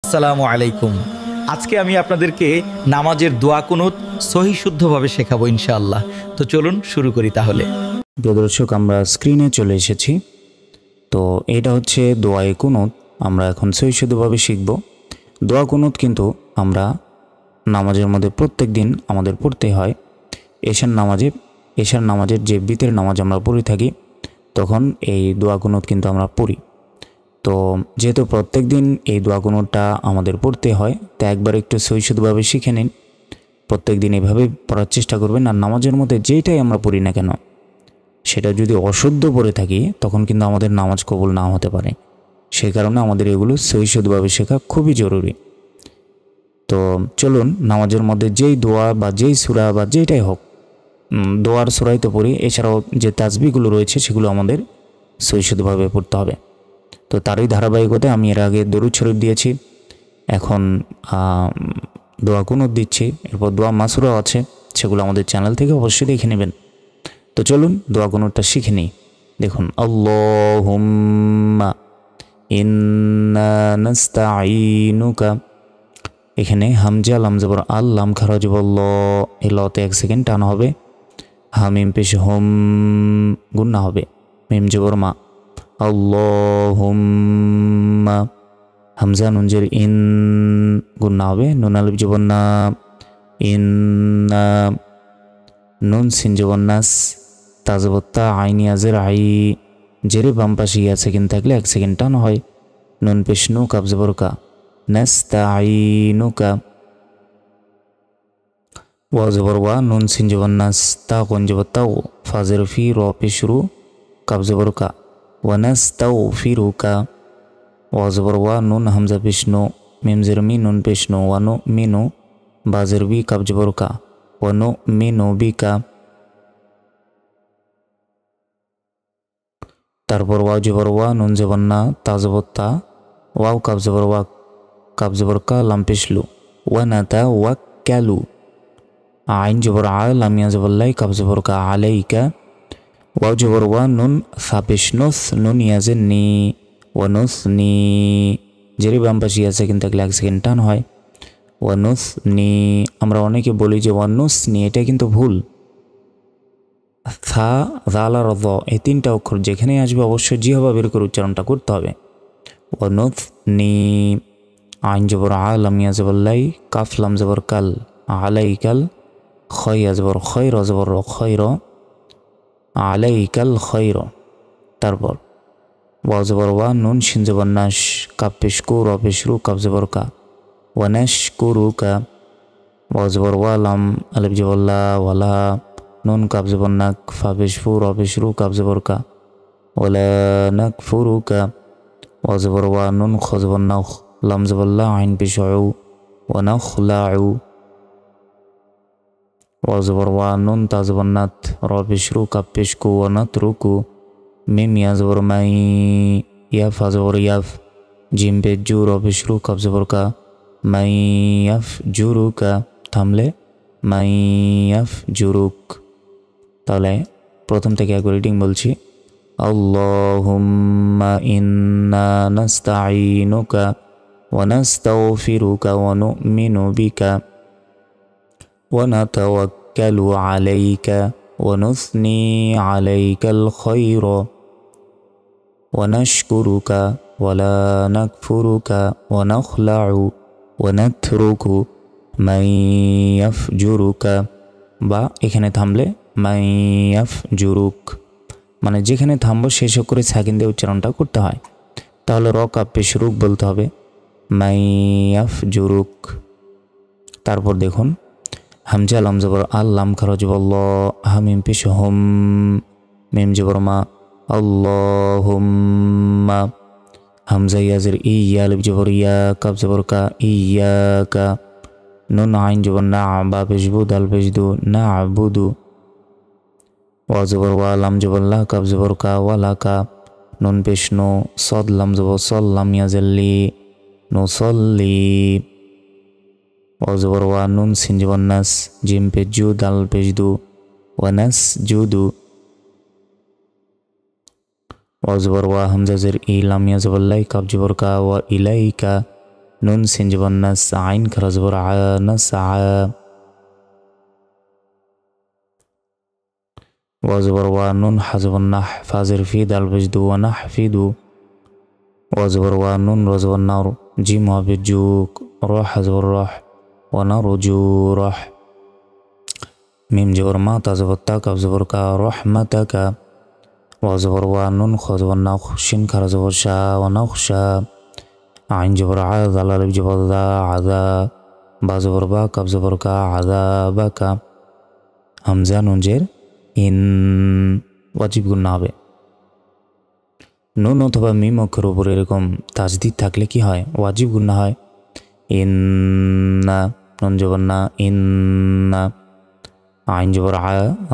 আসসালামু আলাইকুম। আজকে আমি আপনাদেরকে নামাজের দোয়া কুনুত সহি শুদ্ধভাবে শেখাবো ইনশাআল্লাহ। তো চলুন শুরু করি তাহলে। প্রিয় দর্শক, আমরা স্ক্রিনে চলে এসেছি। তো এটা হচ্ছে দোয়ায়ে কুনুত। আমরা এখন সহি শুদ্ধভাবে শিখব। দোয়া কুনুত কিন্তু আমরা নামাজের মধ্যে প্রত্যেক দিন আমাদের পড়তে হয়। এশার নামাজের যে বিতের নামাজ আমরা পড়ে থাকি তখন এই দোয়া কুনুত কিন্তু আমরা পড়ি। তো যেহেতু প্রত্যেক দিন এই দোয়া কুনুতটা আমাদের পড়তে হয়, তা একবার একটু সহি শুদ্ধভাবে শিখে নিন। প্রত্যেক দিন এভাবে পড়ার চেষ্টা করবেন। আর নামাজের মধ্যে যেটাই আমরা পড়ি না কেন, সেটা যদি অশুদ্ধ পড়ে থাকি তখন কিন্তু আমাদের নামাজ কবুল না হতে পারে। সেই কারণে আমাদের এগুলো সহি শুদ্ধভাবে শেখা খুবই জরুরি। তো চলুন, নামাজের মধ্যে যেই দোয়া বা যেই সূরা বা যেটাই হোক, দোয়ার সূরাই তো পড়ি, এছাড়াও যে তাসবিহগুলো রয়েছে সেগুলো আমাদের সহি শুদ্ধভাবে পড়তে হবে। তো তারই ধারাবাহিকতায় আমি এর আগে দরুদ শরীফ দিয়েছি, এখন দোয়া কুনুত দিচ্ছি, এরপর দোয়া মাসুরা আছে, সেগুলো আমাদের চ্যানেল থেকে অবশ্যই দেখে নেবেন। তো চলুন দোয়া কুনুতটা শিখে নিই। দেখুন, আল্লাহুম্মা ইন্না নাস্তাঈনুকা, এখানে হামজা লাম জবর আল, লাম খারা জবর ল, এই লতে 1 সেকেন্ড টান হবে। হামিম পেশ হোম, গুন্না হবে। মিম জবর মা, আল্লাহুম্মা, হামজা নুন জের ইন, গুন্না হবে। নুন আলিফ জবর না, ইন্না, নুন সিন জবর নাস, তা জবর তা, আইন ইয়াজের আই, জেরে বাম পাশে ইয়া সেকেন্ড থাকলে 1 সেকেন্ড টান হয়। নুন পেশ নু, কাব জবর কা, নাস্তাঈনুকা, ওয়া জবর ওয়া, নুন সিন জবর নাস, তা কোন জবর তাও, ফা জের ফি, র পেশ রু, কাব জবর কা, ওয়া নাস্তাগফিরুকা, ওয়া জবর ওয়া, নুন হামজা পেশ নু, মিম জের মি, নুন পেশ নু, ওয়া নু মিনু, বা জের বি, কাব জবর কা, ওয়া নু মিনু বিকা। তারপর ওয়া জবর ওয়া, নুন জবর না, তা জবর তা, ওয়াও কাব জবর ওয়া, কাব জবর কা, লাম পেশ লু, ওয়া নাতা ওয়া ক্যালু, আইন জবর আ, লাম ইয়া জবর লাই, কাব জবর কা, আলাইকা, ওয়াও জবর ওয়া, নুন সা পেশ নুস, নুন ইয়াজের নি, ওয়া নুস নি, জেরে বাম পাশে ইয়া সেকেন্ড থাকলে 1 সেকেন্ড টান হয়। ওয়া নুস নি, আমরা অনেকে বলি যে ওয়া নুস নি, এটা কিন্তু ভুল। থা, জাল আর য, এই 3টা অক্ষর যেখানে আসবে অবশ্যই জিহ্বা বের করে উচ্চারণটা করতে হবে। ওয়া নুস নি, আইন জবর আ, লাম ইয়া জবর লাই, কাফ লাম জবর কাল, আলাইকাল, খয় ইয়া জবর খয়, র জবর র, খয়র, আলাইকাল খয়র। তারপর ওয়া জবর ওয়া, নুন শিন জবর নাশ, কাপ পেশ কু, র পেশ রু, কাব জবর কা, ওয়া নাশকুরুকা, ওয়া জবর ওয়া, লাম আলিফ জবর লা, ওয়ালা, নুন কাব জবর নাক, ফা পেশ ফু, র পেশ রু, কাব জবর কা, ওয়ালা নাকফুরুকা, ওয়া জবর ওয়া, নুন খ জবর নাখ, লাম জবর লা, আইন পেশ উ, ওয়া নাখলাউ, ওয়া জবর ওয়া, নুন তা জবর নাত, র পেশ রু, কাব পেশ কু, ওয়া নাতরুকু, মিম ইয়া জবর মাই, ইয়া ফা জবর ইয়াফ, জিম পেশ জু, র পেশ রু, কাব জবর কা, মাই ইয়াফ জুরুকা, থামলে মাই ইয়াফ জুরুক। তাহলে প্রথম থেকে একবার রিডিং বলছি। আল্লাহুম্মা ইন্না নাস্তাঈনুকা ওয়া নাস্তাগফিরুকা ওয়া নু'মিনু বিকা ওয়া নাতাওয়াক্কালু আলাইকা ওয়া নুসনি আলাইকাল খায়রা ওয়া নাশকুরুকা ওয়া লা নাকফুরুকা ওয়া নাখলাউ ওয়া নাতরুকু মান ইয়াফজুরুকা, বা এখানে থামলে মান ইয়াফজুরুক, মানে যেখানে থামবো শেষ করে সাকিন দিয়ে উচ্চারণটা করতে হয়। তাহলে র কাপ পেশ রুক বলতে হবে, মান ইয়াফজুরুক। তারপর দেখুন, হামজা লাম জবর আল, লাম খারা জবর ল, হামিম পেশ হুম, মিম জবর মা, আল্লাহুম্মা, হামজা ইয়াজের ই, ইয়া আলিফ জবর ইয়া, কাব জবর কা, ইয়াকা, নুন আইন জবর না, বা পেশ বু, দাল পেশ দু, না আবুদু, ওয়া জবর ওয়া, লাম জবর লা, কাব জবর কা, ওয়ালা কা, নুন পেশ নো, সদ লাম জবর সল, লাম ইয়াজের লি, নুসল্লি, ওয়া জবর ওয়া, নুন সিন জবর নাস, জিম পেশ জু, দাল পেশ দু, ওয়া নাস জুদু, ওয়া জবর ওয়া, হামজা জের ই, লাম ইয়া জবর লাই, কাব জবর কা, ওয়া ইলাইকা, নুন সিন জবর নাস, আইন খারা জবর আ, নাস আ। ওয়া জবর ওয়া, নুন হা জবর নাহ, ফা জের ফি, দাল পেশ দু, ওয়া নাহফিদু। ওয়া জবর ওয়া, নুন র জবর নার, জিম হবে জুক, র হা জবর রহ, ওয়া নারজু রহ। মিম জবর মা, তা জবর তা, কাফ জবর কা, রহমাতাকা। ওয়া জবর ওয়া, নুন খ জবর না, শিন খারা জবর শা, ওয়া নাখশা। আইন জবর আ, দাল আলিফ জবর দা, আদা। বা জবর বা, কাফ জবর কা, আদা বাকা। হামজা নুন জের ইন, ওয়াজিব গুন্না হবে। নুন অথবা মিম অক্ষর উপর এরকম তাজদিদ থাকলে কি হয়? ওয়াজিব গুন্না হয়। ইন্না, নুন জবর না, ইন্না। আইন জবর আ,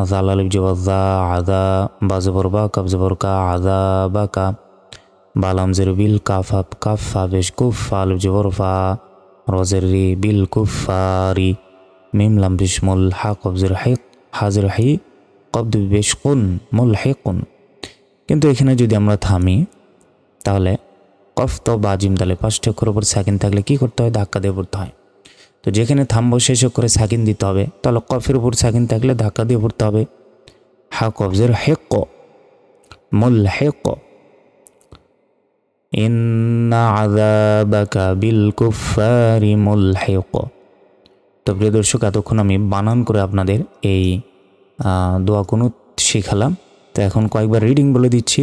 জাল আলিফ জবর দা, আদা। বা জবর বা, কাফ জবর কা, আদা বাকা। বালাম জের বিল, কাফ হাব, কাফ ফা বেশ কুফ, ফা আলিফ জবর ফা, রজের রি, বিল কুফারি। মিম লাম বেশ মুল, হা কফ জের হিক, হাজের হি, কফ দুই বেশ কুন, মুল হিকুন। কিন্তু এখানে যদি আমরা থামি তাহলে কফ তো বা জিম দালে পাঁচটি অক্ষর উপর সাকিন থাকলে কি করতে হয়? ধাক্কা দিয়ে পড়তে হয়। তো যেখানে থামবো শেষ অক্ষরে সাকিন দিতে হবে, তাহলে কফের উপর সাকিন থাকলে ধাক্কা দিয়ে পড়তে হবে। হা কফজের হেক, মুল হেক। ইন্না আযাবাকা বিল কুফারি মুলহিক। তো প্রিয় দর্শক, এতক্ষণ আমি বানান করে আপনাদের এই দোয়া কুনুত শিখালাম। তো এখন কয়েকবার রিডিং বলে দিচ্ছি,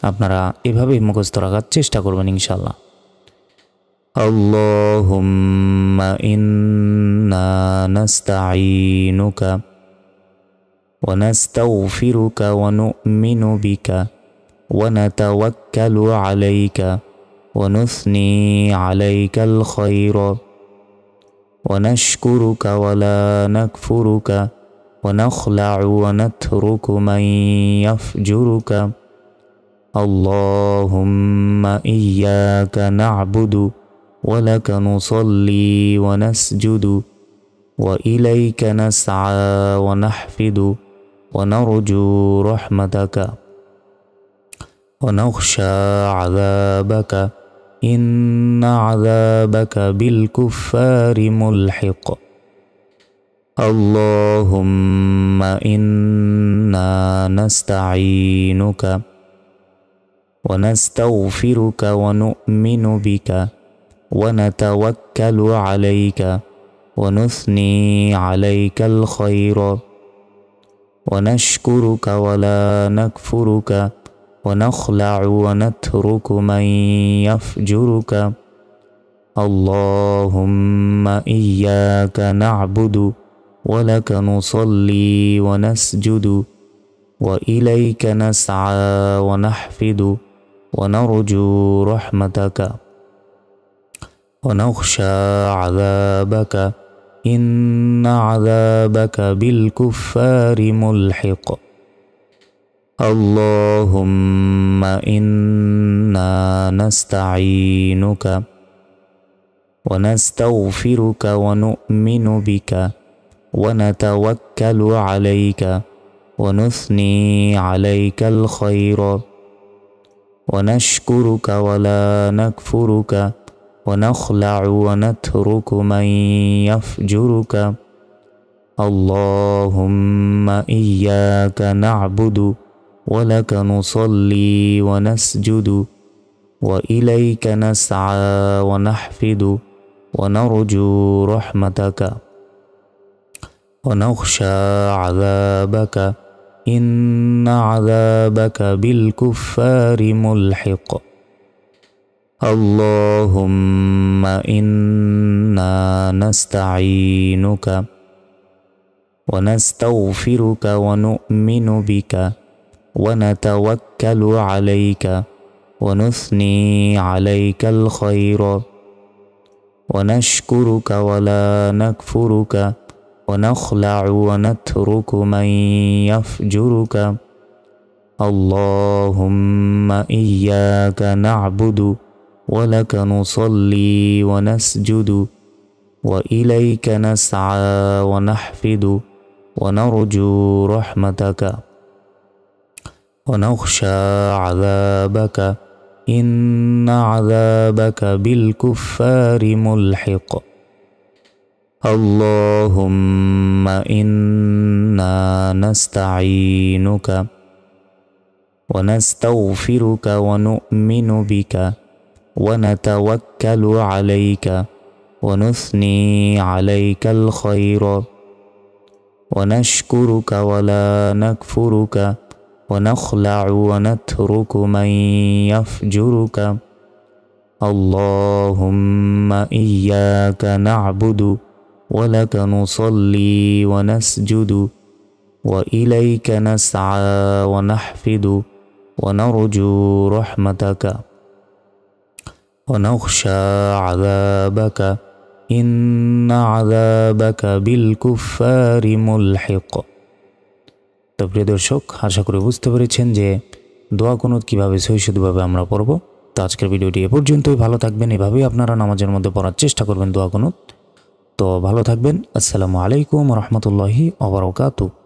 আপনারা এভাবেই মুখস্থ রাখার চেষ্টা করবেন ইনশাআল্লাহ। আল্লাহুম্মা ইন্না নাস্তাঈনুকা ওয়া নাস্তাগফিরুকা ওয়া নু'মিনু বিকা ওয়া নাতাওয়াক্কালু আলাইকা ওয়া নুসনি আলাইকাল খায়রা ওয়া নাশকুরুকা ওয়া লা নাকফুরুকা ওয়া নাখলা'ু ওয়া নাতরুকু মান ইয়াফজুরুকা। আল্লাহুম্মা ইয়্যাকা না'বুদু ওয়া লাকা নুসাল্লি ওয়া নাসজুদু ওয়া ইলাইকা নাসআ ওয়া নাহফিদু ওয়া নারজু রাহমাতাকা ওয়া নাখশা আযাবাকা ইন্না আযাবাকা বিল কুফারি মুলহিক। আল্লাহুম্মা ইন্না নাস্তাঈনুকা ওয়া নাস্তাগফিরুকা ওয়া নু'মিনু বিকা ওয়া নাতাওয়াক্কালু আলাইকা ওয়া নুসনি আলাইকাল খায়রা ওয়া নাশকুরুকা ওয়া লা নাকফুরুকা ওয়া নাখলা'ু ওয়া নাতরুকু মান ইয়াফজুরুকা। আল্লাহুম্মা ইয়্যাকা না'বুদু ওয়া লাকা নুসাল্লি ওয়া নাসজুদু ওয়া ইলাইকা নাসআ ওয়া নাহফিদু ওয়া নারজু রাহমাতাকা ওয়া নাখশা আযাবাকা ইন্না আযাবাকা বিল কুফারি মুলহিক। আল্লাহুম্মা ইন্না নাস্তাঈনুকা ওয়া নাস্তাগফিরুকা ওয়া নু'মিনু বিকা ওয়া নাতাওয়াক্কালু আলাইকা ওয়া নুসনি আলাইকাল খায়রা ওয়া নাশকুরুকা ওয়া লা নাকফুরুকা ওয়া নাখলা'ু ওয়া নাতরুকু মান ইয়াফজুরুকা। আল্লাহুম্মা ইয়্যাকা না'বুদু ওয়া লাকা নুসাল্লি ওয়া নাসজুদু ওয়া ইলাইকা নাসআ ওয়া নাহফিদু ওয়া নারজু রাহমাতাকা ওয়া নাখশা আযাবাকা ইন্না আযাবাকা বিল কুফারি মুলহিক। আল্লাহুম্মা ইন্না নাস্তাঈনুকা ওয়া নাস্তাগফিরুকা ওয়া নু'মিনু বিকা ওয়া নাতাওয়াক্কালু আলাইকা ওয়া নুসনি আলাইকাল খায়রা ওয়া নাশকুরুকা ওয়া লা নাকফুরুকা ওয়া নাখলা'ু ওয়া নাতরুকু মান ইয়াফজুরুকা। আল্লাহুম্মা ইয়্যাকা না'বুদু ওয়া লাকা নুসাল্লি ওয়া নাসজুদু ওয়া ইলাইকা নাসআ ওয়া নাহফিদু ওয়া নারজু রাহমাতাকা ওয়া নাখশা আযাবাকা إن عذابك بالكفار ملحق اللهم إنا نستعينك ونستغفرك ونؤمن بك ونتوكل عليك ونثني عليك الخير ونشكرك ولا نكفرك ونخلع ونترك من يفجرك اللهم إياك نعبد ولك نصلي ونسجد وإليك نسعى ونحفد ونرجو رحمتك ونخشى عذابك إن عذابك بالكفار ملحق। তো প্রিয় দর্শক, আশা করি বুঝতে পেরেছেন যে দোয়া কুনুত কীভাবে সহিষ্ণুভাবে আমরা পড়ব। তো আজকের ভিডিওটি এ পর্যন্তই। ভালো থাকবেন, এভাবেই আপনারা নামাজের মধ্যে পড়ার চেষ্টা করবেন দোয়া কুনুত। তো ভালো থাকবেন। আসসালামু আলাইকুম রহমতুল্লাহি ওয়া বারাকাতুহু।